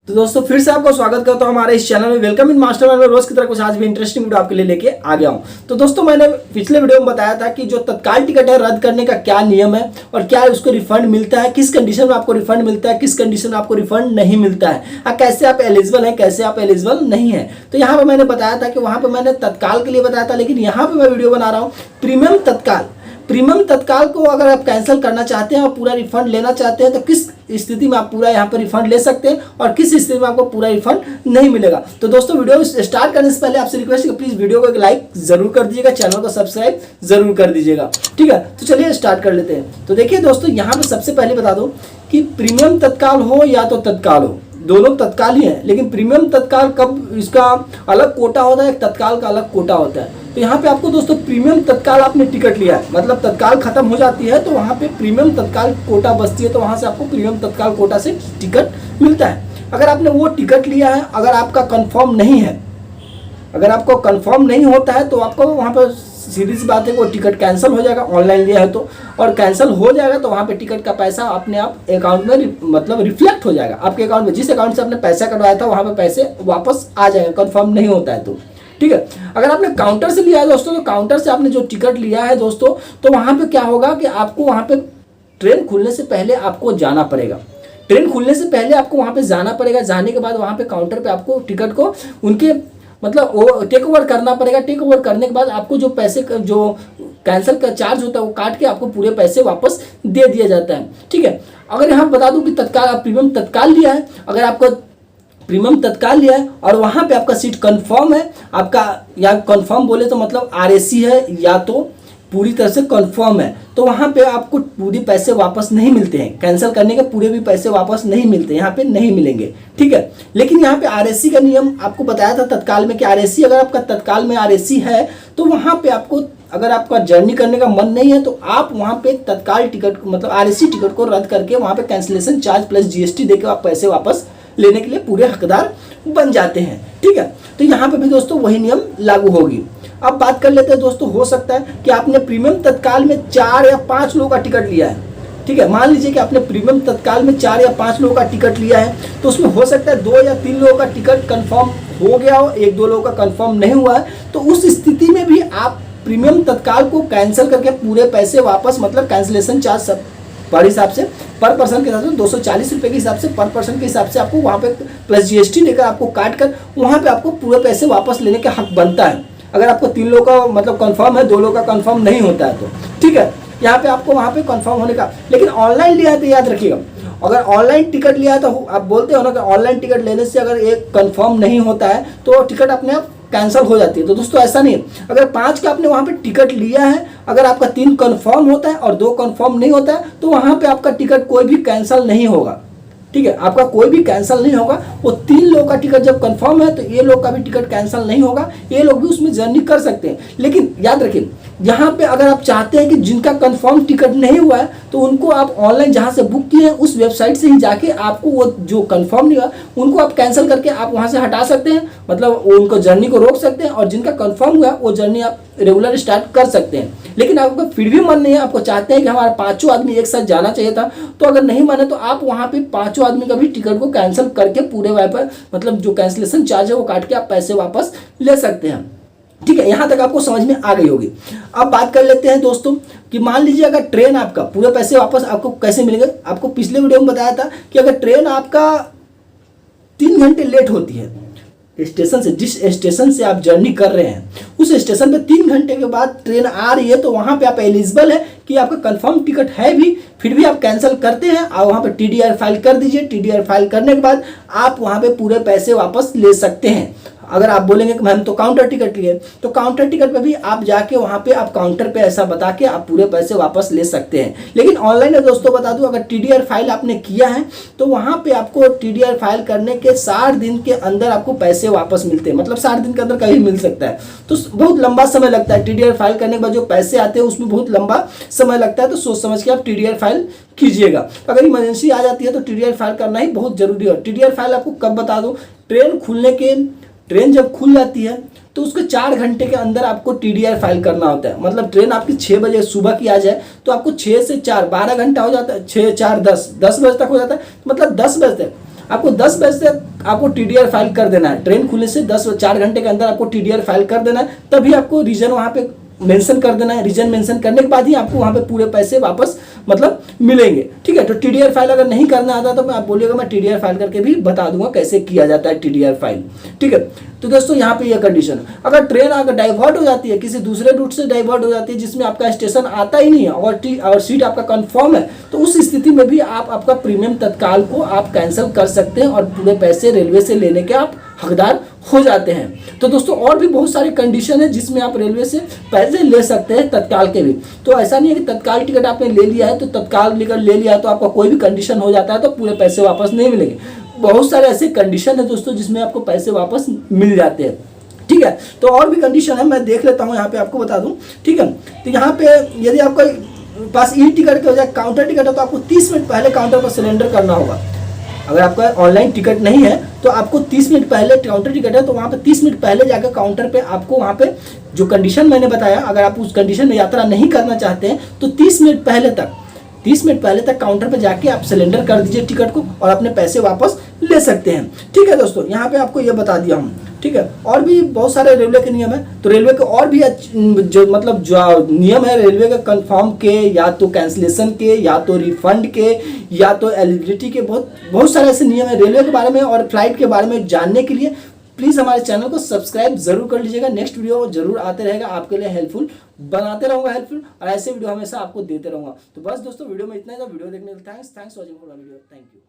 तो दोस्तों फिर से आपको स्वागत करता हूं हमारे इस चैनल में। वेलकम इन मास्टरमाइंड में रोज की तरह कुछ आज भी इंटरेस्टिंग वीडियो आपके लिए लेके आ गया हूं। तो दोस्तों मैंने पिछले वीडियो में बताया था कि जो तत्काल टिकट है रद्द करने का क्या नियम है और क्या उसको रिफंड मिलता है, किस कंडीशन में आपको रिफंड मिलता है, किस कंडीशन में आपको रिफंड नहीं मिलता है, कैसे आप एलिजिबल हैं, कैसे आप एलिजिबल नहीं है। तो यहाँ पर मैंने बताया था कि वहाँ पर मैंने तत्काल के लिए बताया था, लेकिन यहाँ पर मैं वीडियो बना रहा हूँ प्रीमियम तत्काल। प्रीमियम तत्काल को अगर आप कैंसिल करना चाहते हैं और पूरा रिफंड लेना चाहते हैं तो किस स्थिति में आप पूरा यहाँ पर रिफंड ले सकते हैं और किस स्थिति में आपको पूरा रिफंड नहीं मिलेगा। तो दोस्तों वीडियो स्टार्ट करने से पहले आपसे रिक्वेस्ट है प्लीज वीडियो को एक लाइक जरूर कर दीजिएगा, चैनल को सब्सक्राइब जरूर कर दीजिएगा। ठीक है, तो चलिए स्टार्ट कर लेते हैं। तो देखिए दोस्तों, यहाँ पे सबसे पहले बता दो कि प्रीमियम तत्काल हो या तो तत्काल हो, दोनों तत्काल ही है, लेकिन प्रीमियम तत्काल कब इसका अलग कोटा होता है, एक तत्काल का अलग कोटा होता है। तो यहाँ पे आपको दोस्तों प्रीमियम तत्काल आपने टिकट लिया है, मतलब तत्काल खत्म हो जाती है तो वहाँ पे प्रीमियम तत्काल कोटा बचती है, तो वहाँ से आपको प्रीमियम तत्काल कोटा से टिकट मिलता है। अगर आपने वो टिकट लिया है, अगर आपका कंफर्म नहीं है, अगर आपको कंफर्म नहीं होता है तो आपको वहाँ पर सीधी सी बात है वो टिकट कैंसिल हो जाएगा, ऑनलाइन लिया है तो, और कैंसिल हो जाएगा तो वहाँ पे टिकट का पैसा अपने आप अकाउंट में मतलब रिफ्लेक्ट हो जाएगा आपके अकाउंट में। जिस अकाउंट से आपने पैसा कटवाया था वहाँ पे पैसे वापस आ जाएंगे, कंफर्म नहीं होता है तो। ठीक है, अगर आपने काउंटर से लिया है दोस्तों, तो काउंटर से आपने जो टिकट लिया है दोस्तों, तो वहाँ पे क्या होगा कि आपको वहाँ पे ट्रेन खुलने से पहले आपको जाना पड़ेगा। ट्रेन खुलने से पहले आपको वहाँ पे जाना पड़ेगा। जाने के बाद वहाँ पे काउंटर पे आपको टिकट को उनके मतलब वो टेक ओवर करना पड़ेगा। टेक ओवर करने के बाद आपको जो पैसे जो कैंसिल का चार्ज होता है वो काट के आपको पूरे पैसे वापस दे दिया जाता है। ठीक है, अगर यहाँ बता दूं कि तत्काल आप प्रीमियम तत्काल लिया है, अगर आपको प्रीमियम तत्काल लिया है और वहाँ पे आपका सीट कंफर्म है, आपका या कंफर्म बोले तो मतलब आरएसी है या तो पूरी तरह से कंफर्म है, तो वहाँ पे आपको पूरे पैसे वापस नहीं मिलते हैं। कैंसिल करने के पूरे भी पैसे वापस नहीं मिलते, यहाँ पे नहीं मिलेंगे। ठीक है, लेकिन यहाँ पे आरएसी का नियम आपको बताया था तत्काल में कि आरएसी अगर आपका तत्काल में आरएसी है तो वहाँ पे आपको अगर आपका जर्नी करने का मन नहीं है तो आप वहाँ पे तत्काल टिकट मतलब आरएसी टिकट को रद्द करके वहाँ पे कैंसिलेशन चार्ज प्लस जीएसटी देकर आप पैसे वापस लेने के लिए पूरे हकदार बन जाते हैं। ठीक है, तो यहाँ पे भी दोस्तों वही नियम लागू होगी। अब बात कर लेते हैं दोस्तों, हो सकता है कि आपने प्रीमियम तत्काल में 4 या 5 लोगों का टिकट लिया है। ठीक है, मान लीजिए कि आपने प्रीमियम तत्काल में 4 या 5 लोगों का टिकट लिया है, तो उसमें हो सकता है 2 या 3 लोगों का टिकट कंफर्म हो गया हो, 1-2 लोगों का कंफर्म नहीं हुआ है। तो उस स्थिति में भी आप प्रीमियम तत्काल को कैंसिल करके पूरे पैसे वापस मतलब कैंसिलेशन चार्ज सब पर हिसाब से पर पर्सन के हिसाब से 240 रुपये के हिसाब से पर पर्सन के हिसाब से आपको वहाँ पे प्लस जीएसटी लेकर आपको काट कर वहाँ पे आपको पूरे पैसे वापस लेने का हक बनता है। अगर आपको 3 लोगों का मतलब कंफर्म है, 2 लोगों का कंफर्म नहीं होता है तो। ठीक है, यहाँ पे आपको वहाँ पे कंफर्म होने का, लेकिन ऑनलाइन लिया है तो याद रखिएगा, अगर ऑनलाइन टिकट लिया है तो आप बोलते हो ना कि ऑनलाइन टिकट लेने से अगर एक कंफर्म नहीं होता है तो टिकट अपने आप कैंसिल हो जाती है। तो दोस्तों ऐसा नहीं है, अगर 5 का आपने वहाँ पे टिकट लिया है, अगर आपका 3 कंफर्म होता है और 2 कंफर्म नहीं होता है तो वहाँ पे आपका टिकट कोई भी कैंसिल नहीं होगा। ठीक है, आपका कोई भी कैंसिल नहीं होगा। वो 3 लोगों का टिकट जब कंफर्म है तो ये लोग का भी टिकट कैंसिल नहीं होगा, ये लोग भी उसमें जर्नी कर सकते हैं। लेकिन याद रखिए, यहाँ पे अगर आप चाहते हैं कि जिनका कंफर्म टिकट नहीं हुआ है तो उनको आप ऑनलाइन जहाँ से बुक किए हैं उस वेबसाइट से ही जाके आपको वो जो कंफर्म नहीं हुआ उनको आप कैंसिल करके आप वहाँ से हटा सकते हैं, मतलब उनको जर्नी को रोक सकते हैं, और जिनका कंफर्म हुआ वो जर्नी आप रेगुलर स्टार्ट कर सकते हैं। लेकिन आपका फिर भी मन नहीं है, आपको चाहते हैं कि हमारा 5 आदमी एक साथ जाना चाहिए था, तो अगर नहीं माने तो आप वहाँ पे 5 आदमी का भी टिकट को कैंसिल करके पूरे वाइपर मतलब जो कैंसिलेशन चार्ज है वो काट के आप पैसे वापस ले सकते हैं। ठीक है, यहाँ तक आपको समझ में आ गई होगी। अब बात कर लेते हैं दोस्तों कि मान लीजिए अगर ट्रेन आपका पूरे पैसे वापस आपको कैसे मिलेंगे। आपको पिछले वीडियो में बताया था कि अगर ट्रेन आपका 3 घंटे लेट होती है स्टेशन से, जिस स्टेशन से आप जर्नी कर रहे हैं उस स्टेशन पे 3 घंटे के बाद ट्रेन आ रही है, तो वहाँ पे आप एलिजिबल है कि आपका कंफर्म टिकट है भी, फिर भी आप कैंसिल करते हैं और वहाँ पे टीडीआर फाइल कर दीजिए। टीडीआर फाइल करने के बाद आप वहाँ पे पूरे पैसे वापस ले सकते हैं। अगर आप बोलेंगे कि हम तो काउंटर टिकट लिए, तो काउंटर टिकट पे भी आप जाके वहाँ पे आप काउंटर पे ऐसा बता के आप पूरे पैसे वापस ले सकते हैं। लेकिन ऑनलाइन में दोस्तों बता दूं, अगर टीडीआर फाइल आपने किया है तो वहाँ पे आपको टीडीआर फाइल करने के 60 दिन के अंदर आपको पैसे वापस मिलते हैं, मतलब 60 दिन के अंदर कभी मिल सकता है। तो बहुत लंबा समय लगता है टीडीआर फाइल करने के बाद जो पैसे आते हैं उसमें बहुत लंबा समय लगता है। तो सोच समझ के आप टीडीआर फाइल कीजिएगा। अगर इमरजेंसी आ जाती है तो टीडीआर फाइल करना ही बहुत जरूरी है। टीडीआर फाइल आपको कब बता दूं, ट्रेन जब खुल जाती है तो उसके 4 घंटे के अंदर आपको टीडीआर फाइल करना होता है। मतलब ट्रेन आपकी 6 बजे सुबह की आ जाए तो आपको 6 से 4 12 घंटा हो जाता है, 6 4 10 बजे तक हो जाता है, मतलब 10 बजे तक आपको 10 बजे से आपको TDR फाइल कर देना है। ट्रेन खुलने से 4 घंटे के अंदर आपको TDR फाइल कर देना है, तभी आपको रीजन वहाँ पे मेंशन कर देना है। रीजन मेंशन करने के बाद ही आपको वहाँ पे पूरे पैसे वापस मतलब मिलेंगे, ठीक है। तो TDR फाइल अगर नहीं करना आता तो मैं आप बोलिएगा, मैं TDR फाइल करके भी बता दूंगा कैसे किया जाता है TDR फाइल, ठीक है। तो दोस्तों यहाँ पे यह कंडीशन है, अगर ट्रेन अगर डाइवर्ट हो जाती है, किसी दूसरे रूट से डाइवर्ट हो जाती है जिसमें आपका स्टेशन आता ही नहीं है और सीट आपका कंफर्म है, तो उस स्थिति में भी आप आपका प्रीमियम तत्काल को आप कैंसिल कर सकते हैं और पूरे पैसे रेलवे से लेने के आप हकदार हो जाते हैं। तो दोस्तों और भी बहुत सारे कंडीशन है जिसमें आप रेलवे से पैसे ले सकते हैं तत्काल के भी। तो ऐसा नहीं है कि तत्काल टिकट आपने ले लिया है तो तत्काल टिकट ले लिया है तो आपका कोई भी कंडीशन हो जाता है तो पूरे पैसे वापस नहीं मिलेंगे। बहुत सारे ऐसे कंडीशन है दोस्तों जिसमें आपको पैसे वापस मिल जाते हैं, ठीक है। तो और भी कंडीशन है, मैं देख लेता हूँ यहाँ पे आपको बता दूँ, ठीक है। तो यहाँ पे यदि आपका पास ई टिकट के बजाय काउंटर टिकट है तो आपको 30 मिनट पहले काउंटर पर सिलेंडर करना होगा। अगर आपका ऑनलाइन टिकट नहीं है तो आपको 30 मिनट पहले, काउंटर टिकट है तो वहाँ पे 30 मिनट पहले जाकर काउंटर पे आपको वहाँ पे जो कंडीशन मैंने बताया, अगर आप उस कंडीशन में यात्रा नहीं करना चाहते हैं तो 30 मिनट पहले तक काउंटर पे जाके आप सिलेंडर कर दीजिए टिकट को और अपने पैसे वापस ले सकते हैं, ठीक है दोस्तों। यहाँ पे आपको ये बता दिया हम, ठीक है। और भी बहुत सारे रेलवे के नियम है, तो रेलवे के और भी जो मतलब जो नियम है रेलवे के कंफर्म के, या तो कैंसिलेशन के, या तो रिफंड के, या तो एलिजिबिलिटी के, बहुत सारे ऐसे नियम है रेलवे के बारे में और फ्लाइट के बारे में जानने के लिए प्लीज़ हमारे चैनल को सब्सक्राइब जरूर कर लीजिएगा। नेक्स्ट वीडियो जरूर आते रहेगा, आपके लिए हेल्पफुल बनाते रहूँगा, हेल्पफुल, और ऐसे वीडियो हमेशा आपको देते रहूँगा। तो बस दोस्तों वीडियो में इतना ही था। वीडियो देखने के लिए thanks for video, thank you.